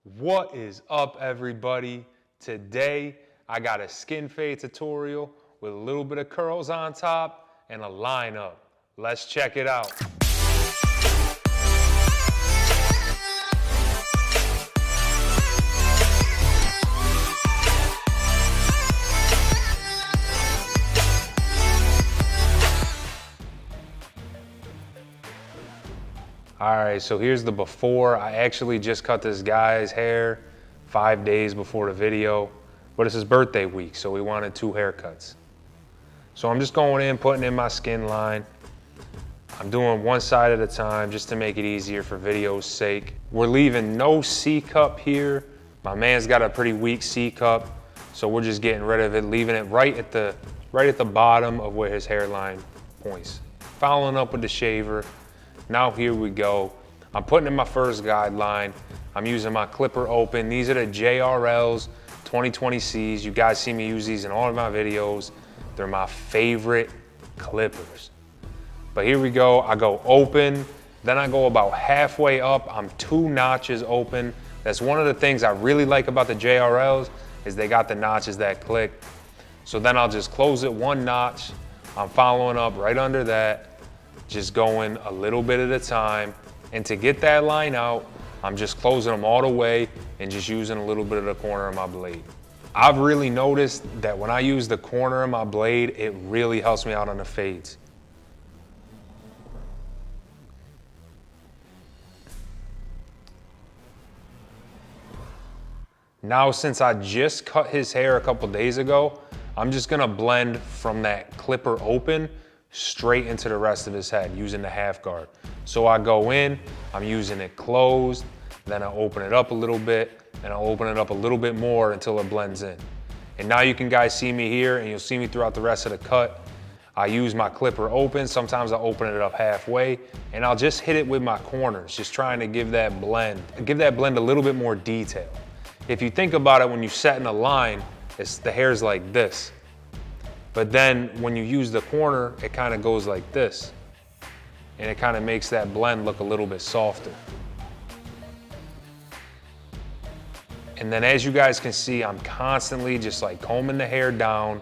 What is up, everybody? Today I got a skin fade tutorial with a little bit of curls on top and a lineup. Let's check it out. All right, so here's the before. I actually just cut this guy's hair 5 days before the video, but it's his birthday week, so we wanted 2 haircuts. So I'm just going in, putting in my skin line. I'm doing one side at a time just to make it easier for video's sake. We're leaving no C-cup here. My man's got a pretty weak C-cup, so we're just getting rid of it, leaving it right at the bottom of where his hairline points. Following up with the shaver. Now here we go. I'm putting in my first guideline. I'm using my Clipper Open. These are the JRLs 2020Cs. You guys see me use these in all of my videos. They're my favorite clippers. But here we go. I go open, then I go about halfway up. I'm 2 notches open. That's one of the things I really like about the JRLs is they got the notches that click. So then I'll just close it 1 notch. I'm following up right under that. Just going a little bit at a time. And to get that line out, I'm just closing them all the way and just using a little bit of the corner of my blade. I've really noticed that when I use the corner of my blade, it really helps me out on the fades. Now, since I just cut his hair a couple days ago, I'm just gonna blend from that Clipper Open straight into the rest of his head using the half guard. So I go in, I'm using it closed, then I open it up a little bit, and I'll open it up a little bit more until it blends in. And now you can guys see me here, and you'll see me throughout the rest of the cut. I use my Clipper Open, sometimes I'll open it up halfway, and I'll just hit it with my corners, just trying to give that blend a little bit more detail. If you think about it, when you set in a line, the hair's like this. But then when you use the corner, it kind of goes like this. And it kind of makes that blend look a little bit softer. And then as you guys can see, I'm constantly just like combing the hair down,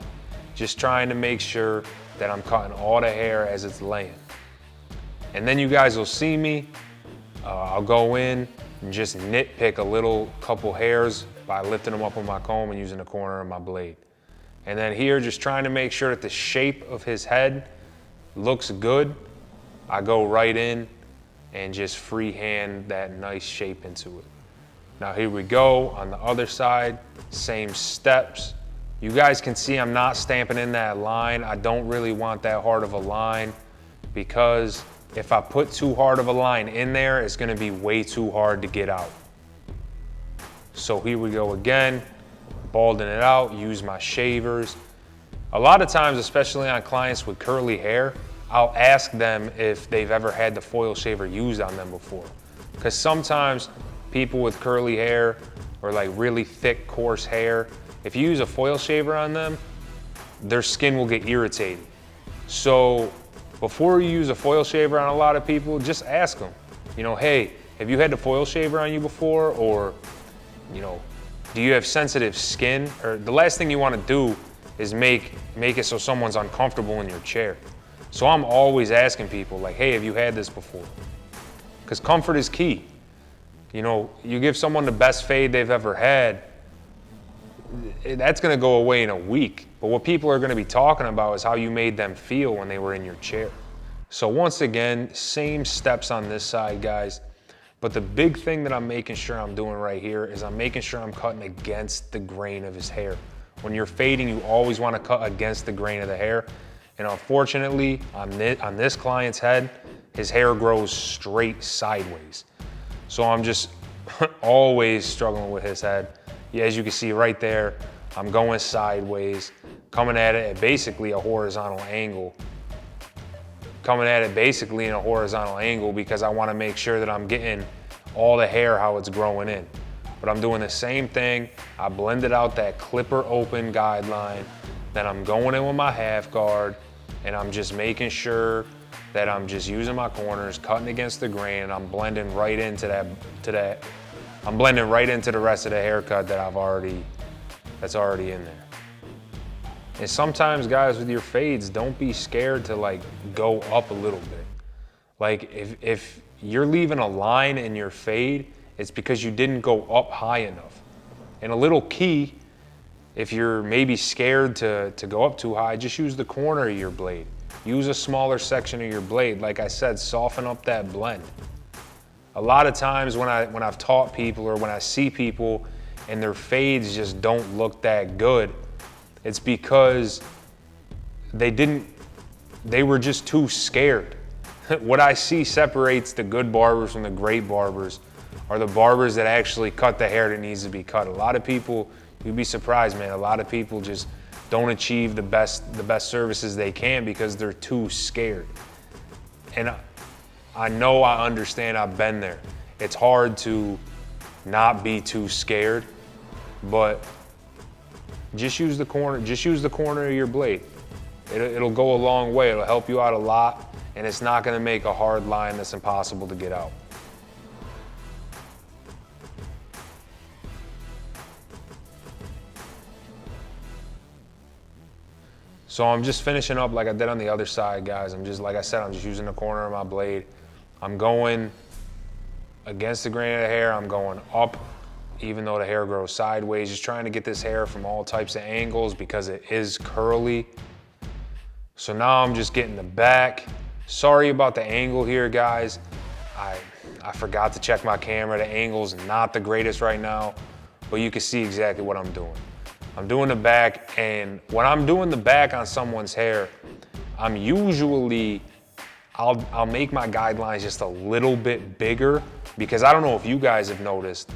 just trying to make sure that I'm cutting all the hair as it's laying. And then you guys will see me, I'll go in and just nitpick a couple hairs by lifting them up with my comb and using the corner of my blade. And then here, just trying to make sure that the shape of his head looks good. I go right in and just freehand that nice shape into it. Now here we go on the other side, same steps. You guys can see I'm not stamping in that line. I don't really want that hard of a line because if I put too hard of a line in there, it's gonna be way too hard to get out. So here we go again. Balding it out, use my shavers. A lot of times, especially on clients with curly hair, I'll ask them if they've ever had the foil shaver used on them before. Because sometimes people with curly hair or like really thick, coarse hair, if you use a foil shaver on them, their skin will get irritated. So before you use a foil shaver on a lot of people, just ask them, hey, have you had the foil shaver on you before? Or, do you have sensitive skin? Or the last thing you want to do is make it so someone's uncomfortable in your chair. So I'm always asking people like, hey, have you had this before? Because comfort is key. You give someone the best fade they've ever had, that's gonna go away in a week. But what people are gonna be talking about is how you made them feel when they were in your chair. So once again, same steps on this side, guys. But the big thing that I'm making sure I'm doing right here is I'm making sure I'm cutting against the grain of his hair. When you're fading, you always want to cut against the grain of the hair. And unfortunately, on this client's head, his hair grows straight sideways. So I'm just always struggling with his head. Yeah, as you can see right there, I'm going sideways, coming at it at basically a horizontal angle. Because I want to make sure that I'm getting all the hair how it's growing in. But I'm doing the same thing. I blended out that Clipper Open guideline. Then I'm going in with my half guard and I'm just making sure that I'm just using my corners, cutting against the grain, and I'm blending right into that I'm blending right into the rest of the haircut that's already in there. And sometimes, guys, with your fades, don't be scared to like go up a little bit. Like if you're leaving a line in your fade, it's because you didn't go up high enough. And a little key, if you're maybe scared to go up too high, just use the corner of your blade. Use a smaller section of your blade. Like I said, soften up that blend. A lot of times when I've taught people or when I see people and their fades just don't look that good, it's because they were just too scared. What I see separates the good barbers from the great barbers are the barbers that actually cut the hair that needs to be cut. A lot of people, you'd be surprised, man, a lot of people just don't achieve the best services they can because they're too scared. And I know, I understand, I've been there. It's hard to not be too scared, but just use the corner of your blade. It'll go a long way. It'll help you out a lot, and it's not gonna make a hard line that's impossible to get out. So I'm just finishing up like I did on the other side, guys. Like I said, I'm just using the corner of my blade. I'm going against the grain of the hair. I'm going up, even though the hair grows sideways, just trying to get this hair from all types of angles because it is curly. So now I'm just getting the back. Sorry about the angle here, guys. I forgot to check my camera. The angle's not the greatest right now, but you can see exactly what I'm doing. I'm doing the back, and when I'm doing the back on someone's hair, I'm usually, I'll make my guidelines just a little bit bigger because I don't know if you guys have noticed,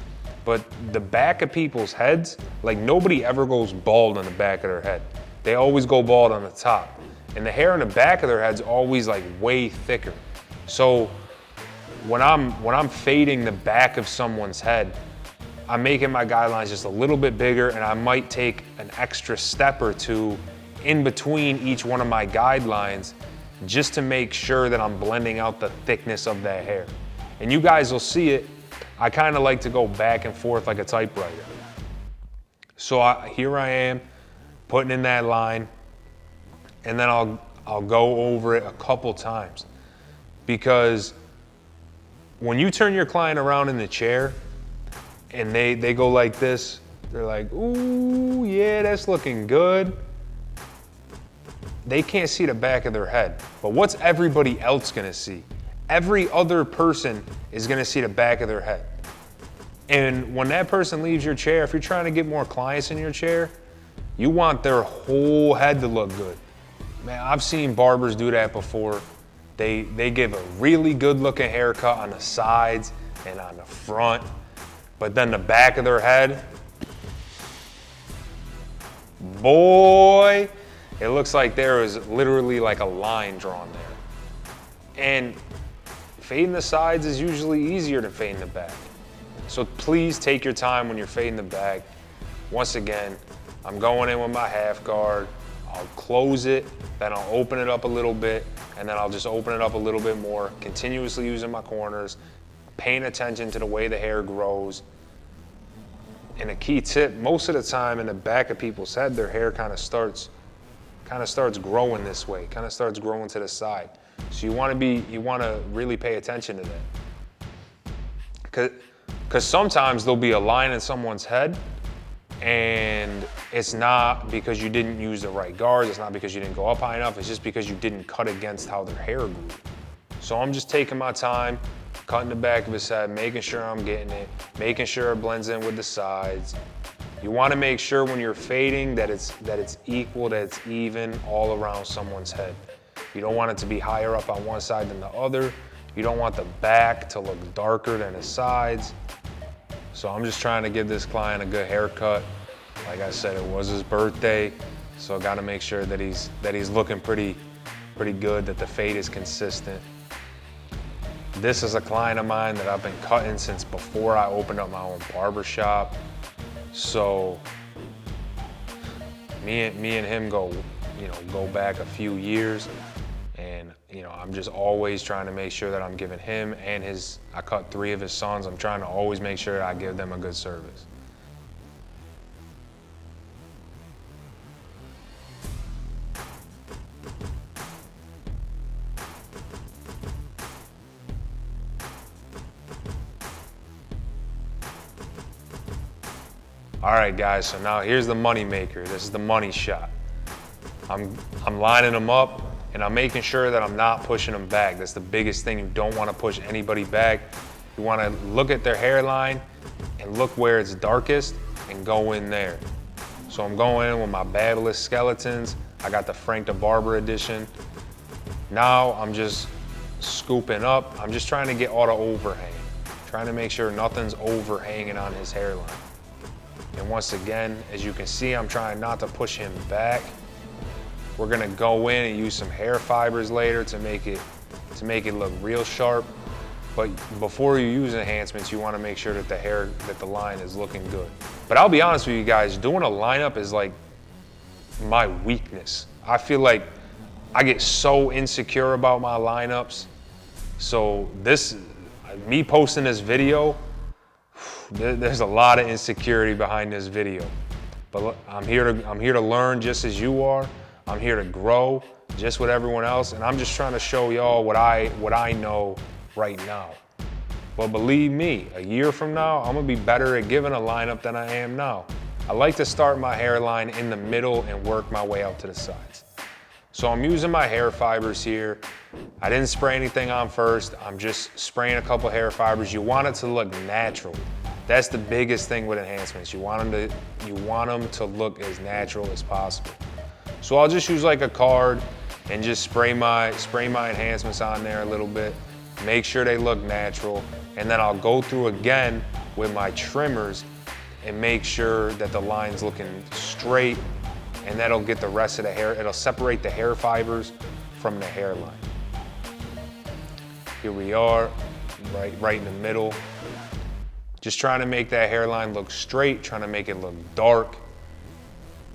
but the back of people's heads, like nobody ever goes bald on the back of their head. They always go bald on the top. And the hair on the back of their head's always like way thicker. So when I'm fading the back of someone's head, I'm making my guidelines just a little bit bigger, and I might take an extra step or two in between each one of my guidelines just to make sure that I'm blending out the thickness of that hair. And you guys will see it. I kind of like to go back and forth like a typewriter. So here I am putting in that line, and then I'll go over it a couple times, because when you turn your client around in the chair and they go like this, they're like, ooh, yeah, that's looking good. They can't see the back of their head, but what's everybody else gonna see? Every other person is gonna see the back of their head. And when that person leaves your chair, if you're trying to get more clients in your chair, you want their whole head to look good. Man, I've seen barbers do that before. They give a really good looking haircut on the sides and on the front, but then the back of their head, boy, it looks like there is literally like a line drawn there. And fading the sides is usually easier than fading the back. So please take your time when you're fading the back. Once again, I'm going in with my half guard. I'll close it, then I'll open it up a little bit, and then I'll just open it up a little bit more, continuously using my corners, paying attention to the way the hair grows. And a key tip, most of the time in the back of people's head, their hair kind of starts growing this way, kind of starts growing to the side. So you want to really pay attention to that. Because sometimes there'll be a line in someone's head, and it's not because you didn't use the right guards, it's not because you didn't go up high enough, it's just because you didn't cut against how their hair grew. So I'm just taking my time, cutting the back of his head, making sure I'm getting it, making sure it blends in with the sides. You want to make sure when you're fading that it's equal, that it's even all around someone's head. You don't want it to be higher up on one side than the other. You don't want the back to look darker than the sides. So I'm just trying to give this client a good haircut. Like I said, it was his birthday, so I got to make sure that he's looking pretty good, that the fade is consistent. This is a client of mine that I've been cutting since before I opened up my own barbershop. So me and him go back a few years, and I'm just always trying to make sure that I'm giving him and I cut 3 of his sons. I'm trying to always make sure that I give them a good service. All right, guys, so now here's the money maker. This is the money shot. I'm lining them up, and I'm making sure that I'm not pushing them back. That's the biggest thing. You don't want to push anybody back. You want to look at their hairline and look where it's darkest and go in there. So I'm going in with my Babyliss skeletons. I got the Frank the Barber edition. Now I'm just scooping up. I'm just trying to get all the overhang, trying to make sure nothing's overhanging on his hairline. And once again, as you can see, I'm trying not to push him back. We're gonna go in and use some hair fibers later to make it look real sharp. But before you use enhancements, you wanna make sure that the line is looking good. But I'll be honest with you guys, doing a lineup is like my weakness. I feel like I get so insecure about my lineups. So me posting this video, there's a lot of insecurity behind this video. But I'm here to learn just as you are. I'm here to grow just with everyone else, and I'm just trying to show y'all what I know right now. But believe me, a year from now, I'm gonna be better at giving a lineup than I am now. I like to start my hairline in the middle and work my way out to the sides. So I'm using my hair fibers here. I didn't spray anything on first. I'm just spraying a couple hair fibers. You want it to look natural. That's the biggest thing with enhancements. You want them to look as natural as possible. So I'll just use like a card and just spray my enhancements on there a little bit. Make sure they look natural. And then I'll go through again with my trimmers and make sure that the line's looking straight, and that'll get the rest of the hair, it'll separate the hair fibers from the hairline. Here we are, right in the middle. Just trying to make that hairline look straight, trying to make it look dark.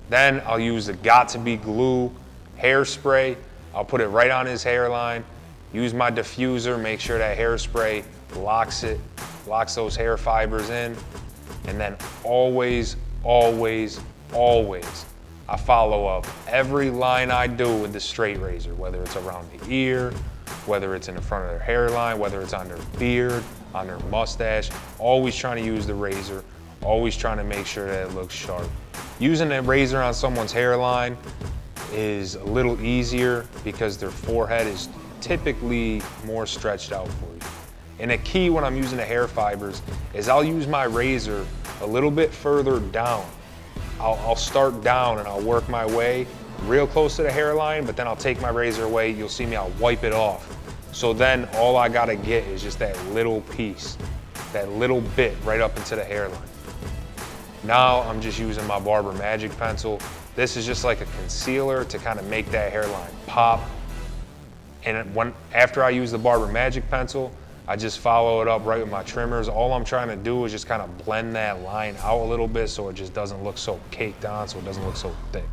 Then I'll use the Got2b glue hairspray. I'll put it right on his hairline, use my diffuser, make sure that hairspray locks those hair fibers in. And then always, always, always, I follow up every line I do with the straight razor, whether it's around the ear, whether it's in the front of their hairline, whether it's on their beard, on their mustache. Always trying to use the razor, always trying to make sure that it looks sharp. Using a razor on someone's hairline is a little easier because their forehead is typically more stretched out for you. And a key when I'm using the hair fibers is I'll use my razor a little bit further down. I'll start down and I'll work my way real close to the hairline, but then I'll take my razor away. You'll see me, I'll wipe it off. So then all I gotta get is just that little piece, that little bit right up into the hairline. Now I'm just using my Barber Magic Pencil. This is just like a concealer to kind of make that hairline pop. And after I use the Barber Magic Pencil, I just follow it up right with my trimmers. All I'm trying to do is just kind of blend that line out a little bit so it just doesn't look so caked on, so it doesn't look so thick.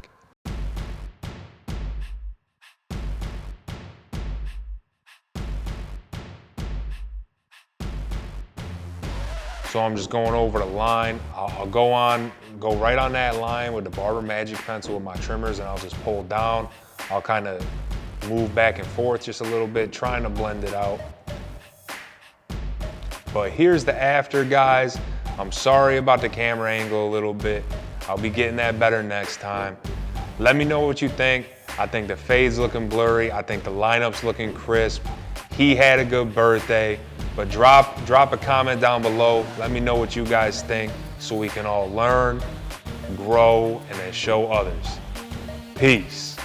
So I'm just going over the line. I'll go right on that line with the Barber Magic Pencil with my trimmers, and I'll just pull down. I'll kind of move back and forth just a little bit, trying to blend it out. But here's the after, guys. I'm sorry about the camera angle a little bit. I'll be getting that better next time. Let me know what you think. I think the fade's looking blurry. I think the lineup's looking crisp. He had a good birthday. But drop a comment down below. Let me know what you guys think so we can all learn, grow, and then show others. Peace.